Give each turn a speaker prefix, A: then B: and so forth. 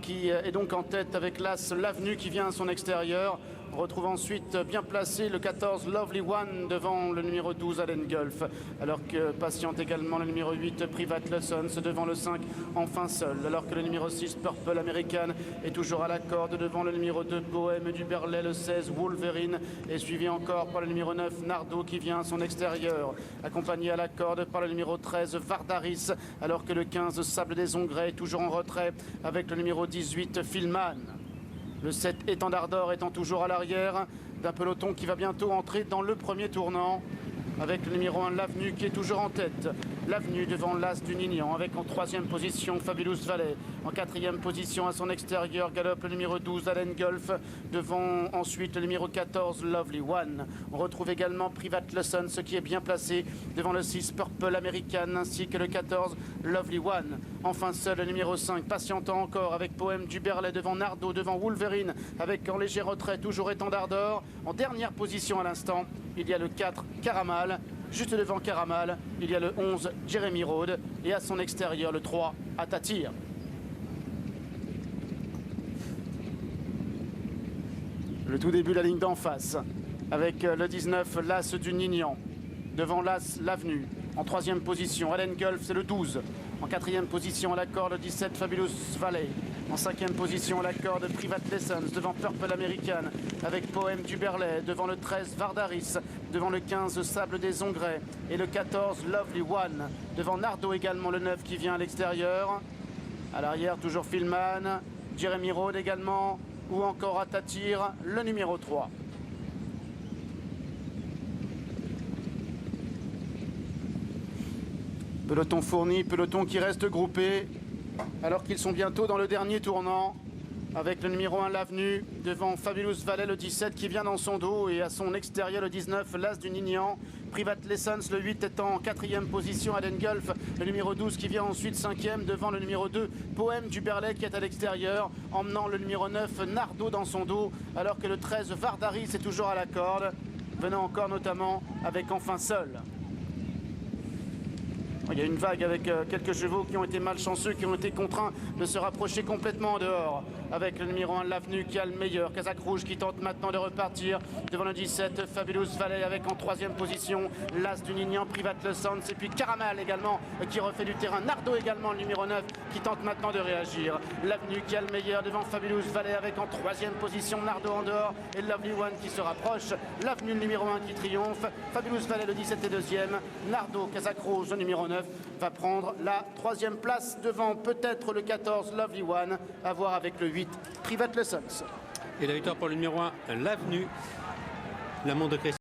A: qui est donc en tête avec l'As l'Avenue qui vient à son extérieur. On retrouve ensuite bien placé le 14 Lovely One devant le numéro 12 Allen Gulf, alors que patiente également le numéro 8 Private Lessons devant le 5 Enfin Seul, alors que le numéro 6 Purple American est toujours à la corde devant le numéro 2 Poème du Berlay, le 16 Wolverine est suivi encore par le numéro 9 Nardo qui vient à son extérieur, accompagné à la corde par le numéro 13 Vardaris, alors que le 15 Sable des Ongrets est toujours en retrait avec le numéro 18 Filman. Le 7 Étendard d'Or étant toujours à l'arrière d'un peloton qui va bientôt entrer dans le premier tournant avec le numéro 1 l'Avenue qui est toujours en tête. L'Avenue devant l'As du Nignan avec en troisième position Fabulous Valley. En quatrième position à son extérieur galope le numéro 12 Allen Gulf. Devant ensuite le numéro 14 Lovely One. On retrouve également Private Lessons ce qui est bien placé devant le 6 Purple American ainsi que le 14 Lovely One. Enfin seul le numéro 5 patientant encore avec Poème du Berlay devant Nardo, devant Wolverine avec en léger retrait toujours Étendard d'Or. En dernière position à l'instant il y a le 4 Caramal. Juste devant Caramal, il y a le 11 Jeremy Road et à son extérieur le 3 Atatir. Le tout début, la ligne d'en face avec le 19 l'As du Nignan. Devant l'As l'Avenue. En troisième position, Allen Gulf, c'est le 12. En quatrième position à la corde, le 17 Fabulous Valley. En cinquième position à la corde, Private Lessons devant Purple American avec Poème du Berlay, devant le 13 Vardaris, devant le 15 Sable des Ongrets et le 14 Lovely One, devant Nardo également le 9 qui vient à l'extérieur. À l'arrière toujours Filman, Jeremy Road également ou encore Atatir, le numéro 3. Peloton fourni, peloton qui reste groupé alors qu'ils sont bientôt dans le dernier tournant avec le numéro 1 l'Avenue devant Fabulous Valley le 17 qui vient dans son dos et à son extérieur le 19 l'As du Nignan. Private Lessons le 8 étant en quatrième position, Allen Gulf le numéro 12 qui vient ensuite cinquième devant le numéro 2 Poème du Berlay qui est à l'extérieur emmenant le numéro 9 Nardo dans son dos alors que le 13 Vardaris est toujours à la corde venant encore notamment avec Enfin Seul. Il y a une vague avec quelques chevaux qui ont été malchanceux, qui ont été contraints de se rapprocher complètement en dehors. Avec le numéro 1 l'Avenue qui a le meilleur. Casaque Rouge qui tente maintenant de repartir devant le 17 Fabulous Valley avec en troisième position l'As du Nignan, Private Lessons et puis Caramal également qui refait du terrain. Nardo également le numéro 9 qui tente maintenant de réagir. L'Avenue qui a le meilleur devant Fabulous Valley avec en troisième position Nardo en dehors et Lovely One qui se rapproche. L'Avenue le numéro 1 qui triomphe. Fabulous Valley le 17 et deuxième. Nardo, Casaque Rouge le numéro 9 va prendre la troisième place devant peut-être le 14 Lovely One à voir avec le 8 Private Lessons.
B: Et la victoire pour le numéro 1 l'Avenue, la montre de Christian.